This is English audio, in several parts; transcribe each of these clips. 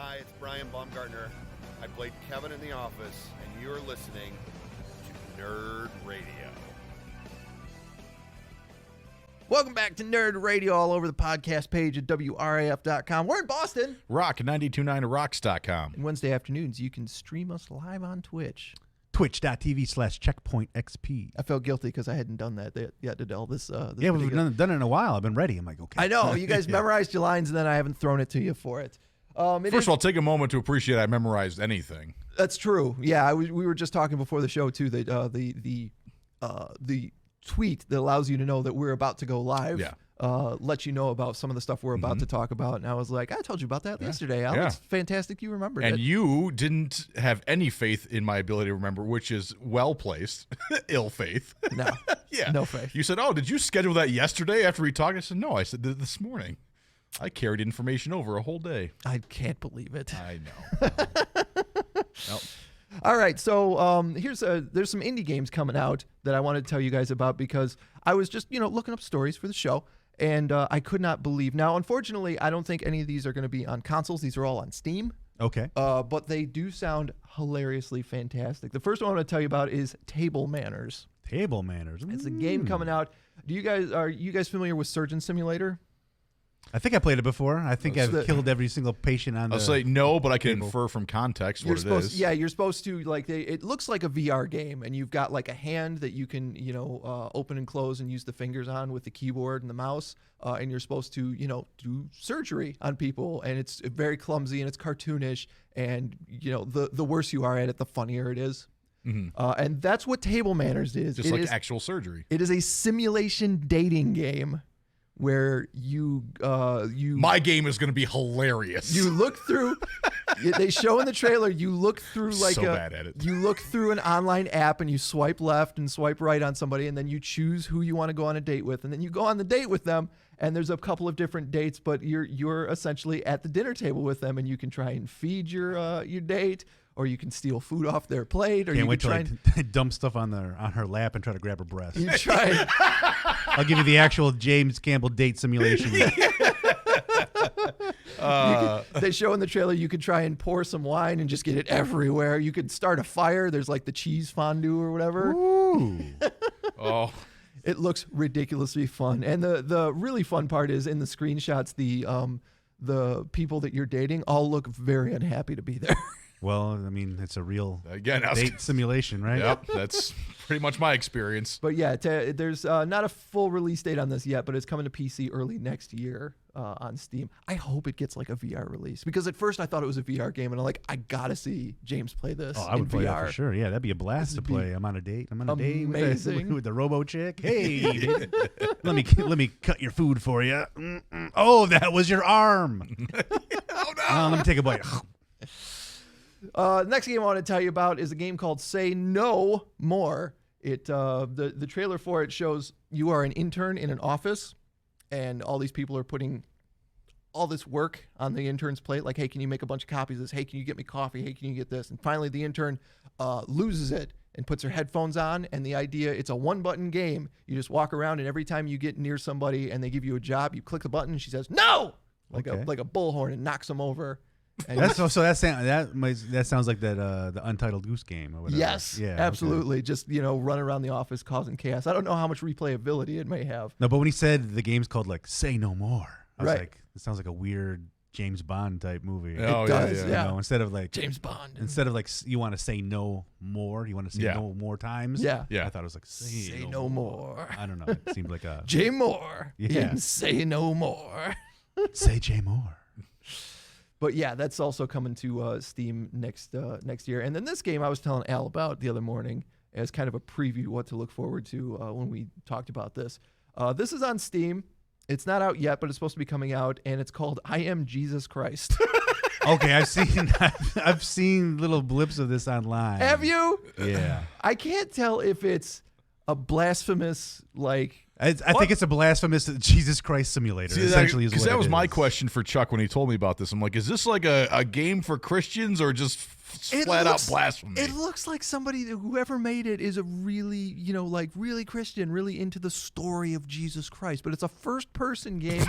Hi, it's Brian Baumgartner. I played Kevin in The Office, and you're listening to Nerd Radio. Welcome back to Nerd Radio, all over the podcast page at WRAF.com. We're in Boston. Rock 929rocks.com. And Wednesday afternoons, you can stream us live on Twitch. Twitch.tv/checkpointxp. I felt guilty because I hadn't done that yet to all this. Yeah, we've done it in a while. I've been ready. I'm like, okay. I know. You guys memorized your lines, and then I haven't thrown it to you for it. First of all, take a moment to appreciate I memorized anything. That's true. Yeah, we were just talking before the show, too, that the tweet that allows you to know that we're about to go live lets you know about some of the stuff we're about to talk about. And I was like, I told you about that yesterday, Al. It's fantastic you remembered it. And you didn't have any faith in my ability to remember, which is well-placed. Ill faith. No. Yeah. No faith. You said, oh, did you schedule that yesterday after we talked? I said, no. I said, this morning. I carried information over a whole day. I can't believe it. I know. Nope. All right, so there's some indie games coming out that I wanted to tell you guys about because I was just looking up stories for the show, and I could not believe. Now, unfortunately, I don't think any of these are going to be on consoles. These are all on Steam. Okay. But they do sound hilariously fantastic. The first one I want to tell you about is Table Manners. Table Manners. It's a game coming out. Are you guys familiar with Surgeon Simulator? I think I played it before. I think I've killed every single patient on the I'll say no, but I can table. infer from context what it is. Yeah, you're supposed to, it looks like a VR game, and you've got like a hand that you can, open and close and use the fingers on with the keyboard and the mouse, and you're supposed to, do surgery on people, and it's very clumsy and it's cartoonish, and, the worse you are at it, the funnier it is. Mm-hmm. And that's what Table Manners is. Just like actual surgery. It is a simulation dating game where my game is going to be hilarious. You look through. They show in the trailer. You look through bad at it. You look through an online app and you swipe left and swipe right on somebody, and then you choose who you want to go on a date with, and then you go on the date with them. And there's a couple of different dates, but you're essentially at the dinner table with them, and you can try and feed your date, or you can steal food off their plate, or Can't you wait can till I dump stuff on her lap and try to grab her breast. You try. I'll give you the actual James Campbell date simulation. They show in the trailer you could try and pour some wine and just get it everywhere. You could start a fire. There's like the cheese fondue or whatever. Ooh. Oh. It looks ridiculously fun. And the really fun part is in the screenshots, the people that you're dating all look very unhappy to be there. Well, I mean, it's a real date simulation, right? Yep, that's pretty much my experience. But yeah, there's not a full release date on this yet, but it's coming to PC early next year on Steam. I hope it gets like a VR release, because at first I thought it was a VR game, and I'm like, I gotta see James play this. Oh, I would play VR. that for sure. Yeah, that'd be a blast to play. I'm on a date. I'm on a date amazing. with the robo chick. Hey, let me cut your food for you. Oh, that was your arm. Oh no! Let me take a bite. Next game I want to tell you about is a game called Say No More. The trailer for it shows you are an intern in an office, and all these people are putting all this work on the intern's plate. Like, hey, can you make a bunch of copies of this? Hey, can you get me coffee? Hey, can you get this? And finally, the intern loses it and puts her headphones on. And the idea, it's a one-button game. You just walk around, and every time you get near somebody and they give you a job, you click the button, and she says no, like a bullhorn, and knocks them over. And that sounds like the Untitled Goose Game or whatever. Yes, yeah, absolutely. Okay. Just run around the office causing chaos. I don't know how much replayability it may have. No, but when he said the game's called like Say No More, I was right. like, it sounds like a weird James Bond type movie. Oh, it does, yeah. Instead of like James Bond. Instead of like you want to say no more, you want to say no more times. Yeah. I thought it was like say no more. I don't know. It seemed like a J Moore. Yeah. Say no more. Say J Moore. But yeah, that's also coming to Steam next year. And then this game I was telling Al about the other morning as kind of a preview what to look forward to when we talked about this. This is on Steam. It's not out yet, but it's supposed to be coming out, and it's called I Am Jesus Christ. Okay, I've seen little blips of this online. Have you? Yeah. I can't tell if it's a blasphemous I think it's a blasphemous Jesus Christ simulator. See, essentially, is what that it was is. my question for Chuck when he told me about this. I'm like, is this like a game for Christians or just flat out blasphemy? It looks like whoever made it is a really, really Christian, really into the story of Jesus Christ. But it's a first-person game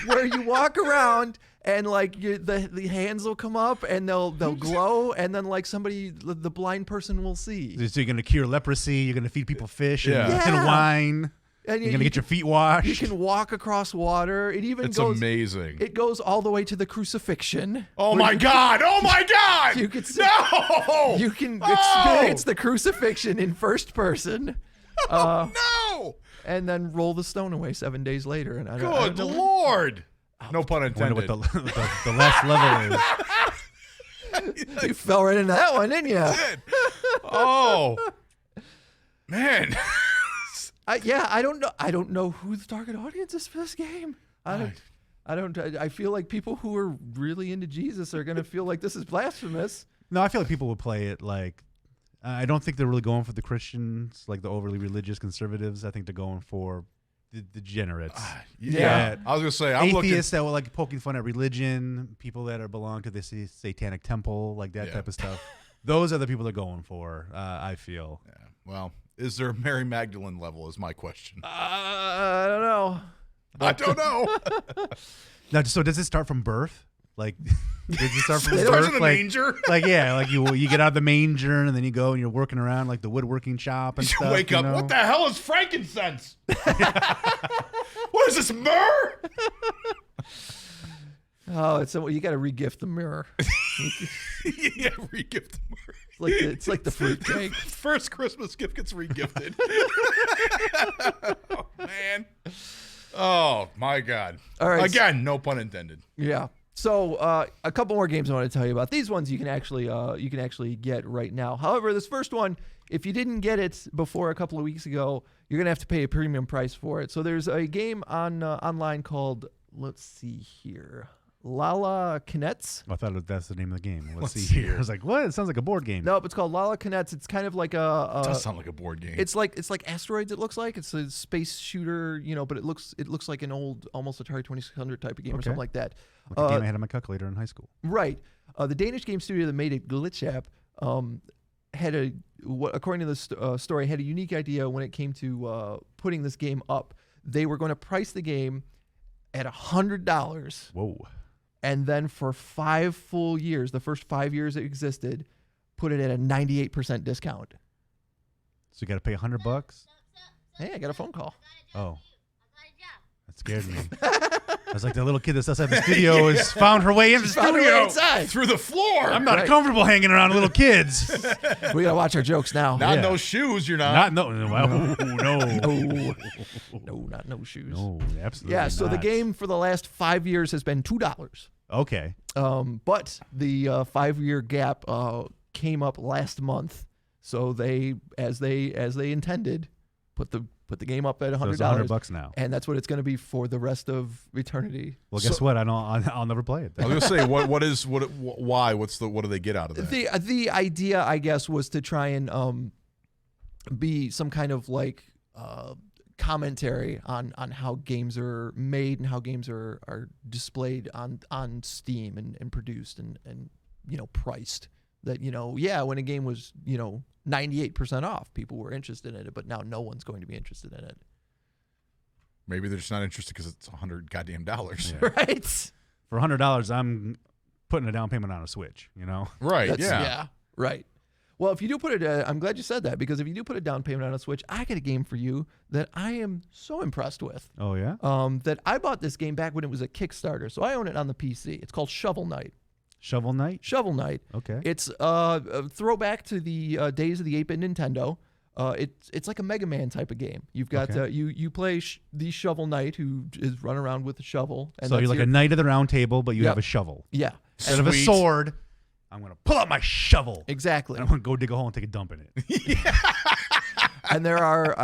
where you walk around and like the hands will come up and they'll glow, and then like the blind person will see. So you're gonna cure leprosy. You're gonna feed people fish and Yeah. wine. And You're gonna get your feet washed. You can walk across water. It's amazing. It goes all the way to the crucifixion. Oh my God! Oh my God! You can No! You can experience the crucifixion in first person. No! And then roll the stone away 7 days later. And I Good don't know. Lord! No pun I wonder intended. what the last level is. You fell right into that one, didn't you? Oh, man. I don't know. I don't know who the target audience is for this game. I feel like people who are really into Jesus are going to feel like this is blasphemous. No, I feel like people would play it like. I don't think they're really going for the Christians, like the overly religious conservatives. I think they're going for the degenerates. Yeah. I was going to say, I'm atheists that were like poking fun at religion, people that belong to the satanic temple, like that type of stuff. Those are the people they're going for, I feel. Yeah. Well, is there a Mary Magdalene level is my question. I don't know. I don't know. Now, so does it start from birth? Like, does it start from It starts birth? in the manger. Like, yeah, like you get out of the manger and then you go and you're working around like the woodworking shop and You stuff. wake up. know? What the hell is frankincense? What is this, myrrh? Oh, you got to regift the mirror. Yeah, regift the myrrh. It's like the fruit cake. First Christmas gift gets regifted. Oh, man. Oh, my God. All right. Again, no pun intended. Yeah. So a couple more games I want to tell you about. These ones you can actually get right now. However, this first one, if you didn't get it before a couple of weeks ago, you're gonna have to pay a premium price for it. So there's a game online called, let's see here, Lala Kinets. I thought that's the name of the game. Let's see here. I was like, what? It sounds like a board game. Nope, it's called Lala Kinets. It's kind of like It does sound like a board game. It's like Asteroids. It looks like it's a space shooter, but it looks like an old, almost Atari 2600 type of game or something like that. Like a game I had on my calculator in high school. Right. The Danish game studio that made it, Glitch App, had according to the story, had a unique idea when it came to putting this game up. They were going to price the game at $100. Whoa. And then for 5 full years, the first 5 years it existed, put it at a 98% discount. So you got to pay $100? Hey, I got a phone call. Oh. That scared me. I was like, the little kid that's outside the studio has found her way in the Found her way studio. inside. Through the floor. I'm not comfortable hanging around little kids. We gotta watch our jokes now. Not in those shoes, you're not. No, Not no shoes. No, absolutely Yeah, so the not. game for the last 5 years has been $2. Okay. But the 5-year gap came up last month, so they, as they intended, put the game up at $100. So it's $100 now. And that's what it's going to be for the rest of eternity. Well, guess what? I'll never play it. I was gonna say, why? What do they get out of that? The idea, I guess, was to try and be some kind of like commentary on how games are made and how games are displayed on Steam and produced and priced. That when a game was 98% off, people were interested in it, but now no one's going to be interested in it. Maybe they're just not interested because it's $100 goddamn dollars. Yeah. Right? For $100, I'm putting a down payment on a Switch. Right? Yeah. Right. Well, if you do put it, I'm glad you said that, because if you do put a down payment on a Switch, I get a game for you that I am so impressed with. Oh yeah. That I bought this game back when it was a Kickstarter, so I own it on the PC. It's called Shovel Knight. Shovel Knight. Shovel Knight. Okay. It's a throwback to the days of the 8-bit Nintendo. It's like a Mega Man type of game. You've got you play the Shovel Knight who is running around with a shovel. And So you're like a knight of the round table, but you have a shovel. Yeah. Instead of a Sweet. sword, I'm going to pull out my shovel. Exactly. And I'm going to go dig a hole and take a dump in it. And there are,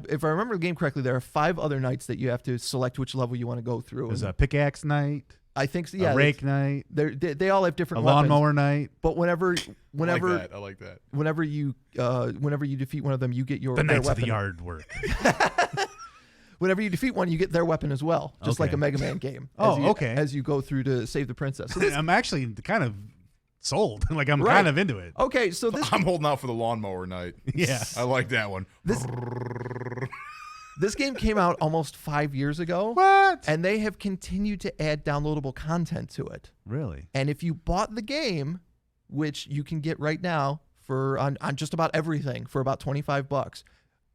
if I remember the game correctly, there are 5 other knights that you have to select which level you want to go through. There's a pickaxe knight. I think so, yeah. A rake knight. They all have different A weapons. lawnmower knight. But whenever I like that. whenever you defeat one of them, you get The their knights of weapon. the yard work. Whenever you defeat one, you get their weapon as well, just like Okay. a Mega Man game. Oh, okay. As you go through to save the princess. So this, I'm actually kind of sold. Like I'm Right. kind of into it. okay, so this I'm holding out for the lawnmower night. Yeah. I like that one. This game came out almost 5 years ago. What? And they have continued to add downloadable content to it. Really? And if you bought the game, which you can get right now for on just about everything for about $25,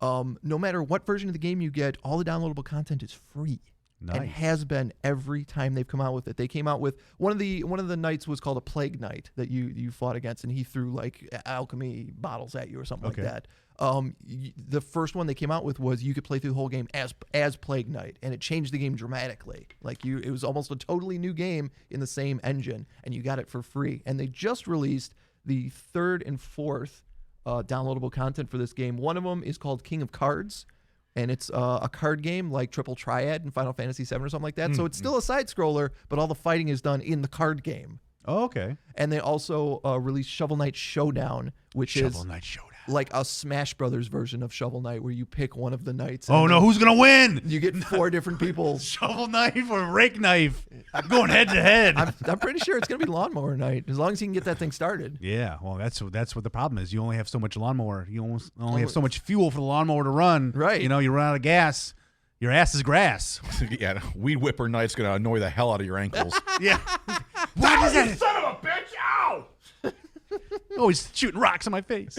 no matter what version of the game you get, all the downloadable content is free. Nice. And has been every time they've come out with it. They came out with one of the nights was called a plague night that you fought against, and he threw like alchemy bottles at you or something like that. The first one they came out with was you could play through the whole game as Plague Knight, and it changed the game dramatically. Like it was almost a totally new game in the same engine, and you got it for free. And they just released the third and fourth downloadable content for this game. One of them is called King of Cards, and it's a card game like Triple Triad in Final Fantasy VII or something like that. So it's still a side scroller, but all the fighting is done in the card game. Oh, okay. And they also released Shovel Knight Showdown, which is Shovel Knight Showdown. like a Smash Brothers version of Shovel Knight, where you pick one of the knights. Oh no, who's gonna win? You get 4 different people. Shovel knife or rake knife? I'm going head to head. I'm pretty sure it's gonna be Lawnmower Knight, as long as you can get that thing started. Yeah, well, that's what the problem is. You only have so much lawnmower. You only have so much fuel for the lawnmower to run. Right. You know, you run out of gas. Your ass is grass. Yeah, Weed Whipper Knight's gonna annoy the hell out of your ankles. Yeah. Why does that? Son of a bitch! Ow! Oh, he's shooting rocks in my face.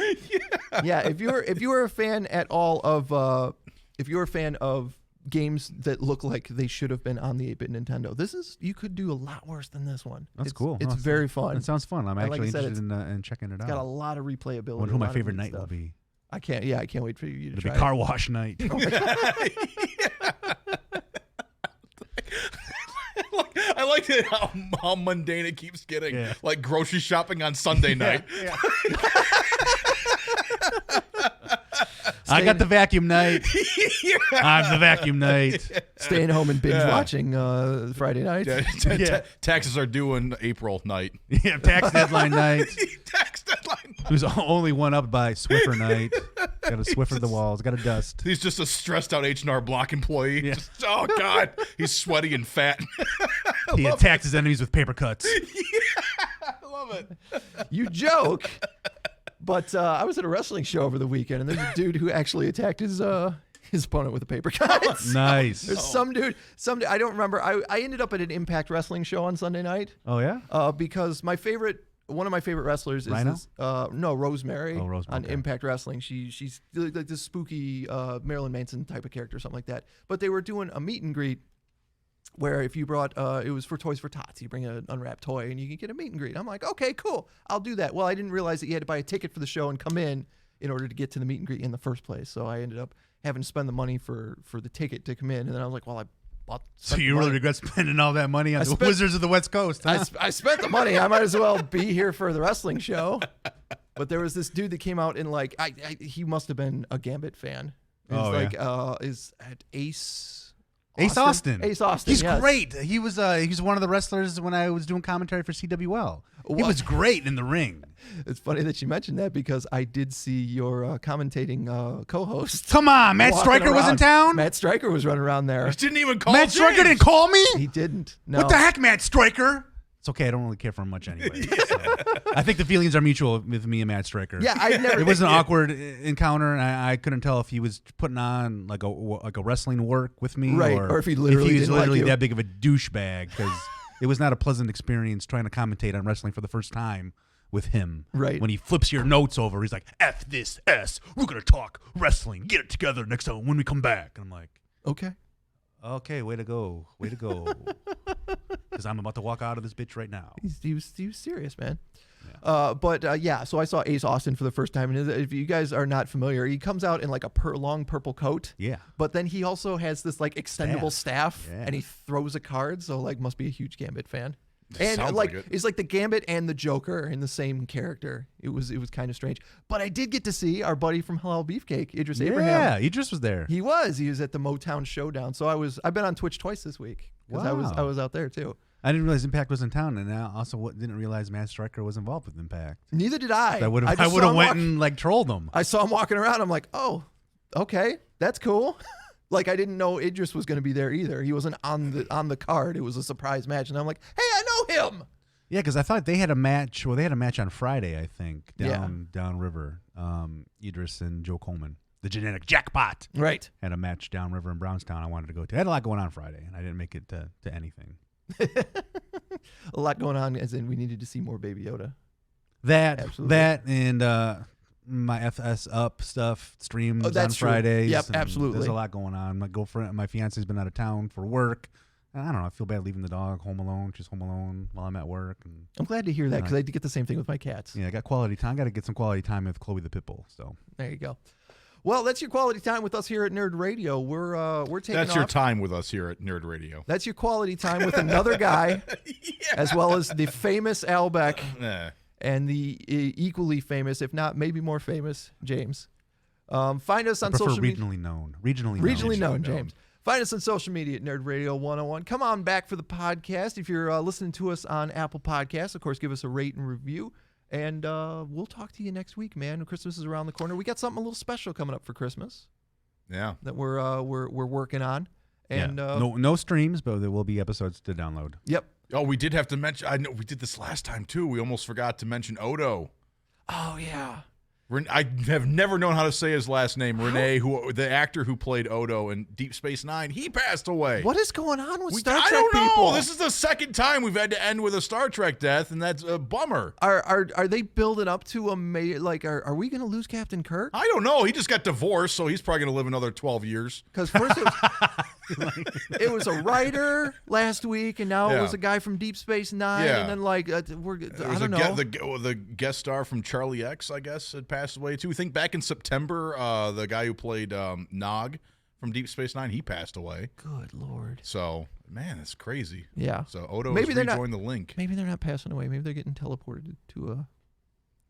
Yeah, if you're a fan at all of if you're a fan of games that look like they should have been on the 8-bit Nintendo, you could do a lot worse than this one. That's cool. It's very fun. That sounds fun. I'm And like actually I said, interested in checking it out. It's got a lot of replayability. I wonder who a my lot of favorite neat night will stuff. be. I can't wait for you to It'll try be it. car wash night. I like it how mundane it keeps getting. Yeah. Like grocery shopping on Sunday night. Yeah. I got the vacuum night. I'm the vacuum night. Staying home and binge watching Friday night. Yeah. Taxes are due in April night. Yeah, tax deadline night. Tax deadline night. Who's only one up by Swiffer night. Got to Swiffer the walls. Got to dust. He's just a stressed out H&R Block employee. Yeah. Just, oh, God. He's sweaty and fat. He attacks his enemies with paper cuts. I love it. You joke. But I was at a wrestling show over the weekend, and there's a dude who actually attacked his opponent with a paper cut. Nice. There's some dude, I don't remember. I ended up at an Impact Wrestling show on Sunday night. Oh, yeah? Because one of my favorite wrestlers is Rhino? Rosemary. Oh, Rosemary, on okay. Impact Wrestling. She's like this spooky Marilyn Manson type of character, something like that. But they were doing a meet and greet where if you brought, it was for Toys for Tots. You bring an unwrapped toy and you can get a meet and greet. I'm like, okay, cool. I'll do that. Well, I didn't realize that you had to buy a ticket for the show and come in order to get to the meet and greet in the first place. So I ended up having to spend the money for the ticket to come in. And then I was like, well, So you really regret spending all that money on the Wizards of the West Coast, huh? I spent the money. I might as well be here for the wrestling show. But there was this dude that came out and like, he must have been a Gambit fan. Is at Ace Austin. He's yes. great. He was one of the wrestlers when I was doing commentary for CWL. He was great in the ring. It's funny that you mentioned that because I did see your commentating co-host. Come on, Matt Stryker was in town? Matt Stryker was running around there. He didn't even call Matt Stryker didn't call me? He didn't. No. What the heck, Matt Stryker? It's okay. I don't really care for him much anyway. So. I think the feelings are mutual with me and Matt Stryker. Yeah, I never. It was an awkward encounter, and I couldn't tell if he was putting on like a wrestling work with me, right? Or if he literally was didn't like you. that big of a douchebag, because it was not a pleasant experience trying to commentate on wrestling for the first time with him. Right. When he flips your notes over, he's like, "F this S. We're gonna talk wrestling. Get it together next time when we come back." And I'm like, Okay, way to go. Because I'm about to walk out of this bitch right now. He was serious, man. Yeah. So I saw Ace Austin for the first time, and if you guys are not familiar, he comes out in like a long purple coat. Yeah. But then he also has this like extendable staff, Yeah. and he throws a card. So like, must be a huge Gambit fan. And Sounds like, like it. it's like the Gambit and the Joker in the same character. It was kind of strange. But I did get to see our buddy from Halal Beefcake, Idris Abraham. Yeah, Idris was there. He was at the Motown Showdown. So I've been on Twitch twice this week because I Wow. was out there too. I didn't realize Impact was in town, and I also didn't realize Matt Stryker was involved with Impact. Neither did I. I would just have saw him went walk- and like trolled him. I saw him walking around. I'm like, oh, okay, that's cool. Like I didn't know Idris was going to be there either. He wasn't on the card. It was a surprise match, and I'm like, hey, I know him. Yeah, because I thought they had a match. Well, they had a match on Friday, I think, Yeah. downriver. Idris and Joe Coleman. the genetic jackpot. Right. Had a match downriver in Brownstown I wanted to go to. I had a lot going on Friday, and I didn't make it to anything. A lot going on, as in we needed to see more Baby Yoda. That and my FS Up stuff streams on Fridays. Yep, absolutely. There's a lot going on. My fiance's been out of town for work. And I don't know. I feel bad leaving the dog home alone. She's home alone while I'm at work. And I'm glad to hear that because I get the same thing with my cats. Yeah, I got quality time. I got to get some quality time with Chloe the Pitbull. So there you go. Well, that's your quality time with us here at Nerd Radio. We're taking That's off. your time with us here at Nerd Radio. That's your quality time with another guy, as well as the famous Al Beck and the equally famous, if not maybe more famous, James. Find us on social media. Regionally known, James. Find us on social media at Nerd Radio 101. Come on back for the podcast. If you're listening to us on Apple Podcasts, of course, give us a rate and review. And we'll talk to you next week, man. Christmas is around the corner. We got something a little special coming up for Christmas. Yeah. That we're working on. And no streams, but there will be episodes to download. Yep. Oh, we did have to mention. I know we did this last time too. We almost forgot to mention Odo. Oh yeah. I have never known how to say his last name. Renee, the actor who played Odo in Deep Space Nine, he passed away. What is going on with Star Trek I don't know. people? This is the second time we've had to end with a Star Trek death, and that's a bummer. Are they building up to are we going to lose Captain Kirk? I don't know. He just got divorced, so he's probably going to live another 12 years. Because first it was a writer last week, and now it was a guy from Deep Space Nine, and then I don't know. The guest star from Charlie X, I guess, had passed away too. I think back in September, the guy who played Nog from Deep Space Nine, he passed away. Good Lord. So, man, it's crazy. Yeah. So Odo has rejoined the link. Maybe they're not passing away. Maybe they're getting teleported to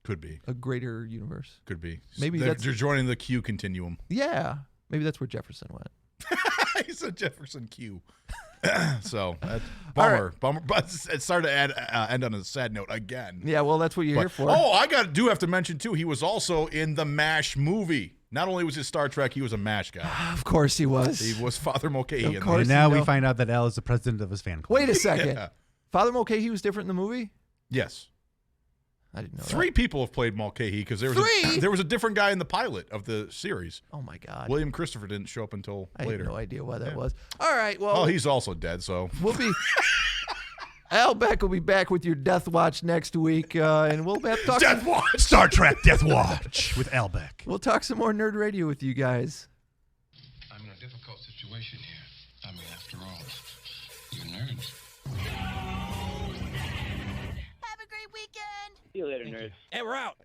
could be a greater universe. Could be. Maybe they're joining the Q continuum. Yeah. Maybe that's where Jefferson went. He's a Jefferson Q. So that's bummer. But it started to end on a sad note again. Yeah, well, that's what you're here for. Oh, I do have to mention too. He was also in the MASH movie. Not only was he Star Trek, he was a MASH guy. Of course he was. He was Father Mulcahy. Of course. And now we find out that Al is the president of his fan club. Wait a second. Yeah. Father Mulcahy was different in the movie? Yes. I didn't know Three people have played Mulcahy because there was a different guy in the pilot of the series. Oh my God! William Christopher didn't show up until later. I have no idea why that was. All right, well, he's also dead, so we'll be. Al Beck will be back with your Death Watch next week, and we'll have to talk Death Watch, Star Trek Death Watch with Al Beck. We'll talk some more Nerd Radio with you guys. I'm in a difficult situation here. I mean, after all, you're nerds. Have a great weekend. See you later, nerds. And we're out.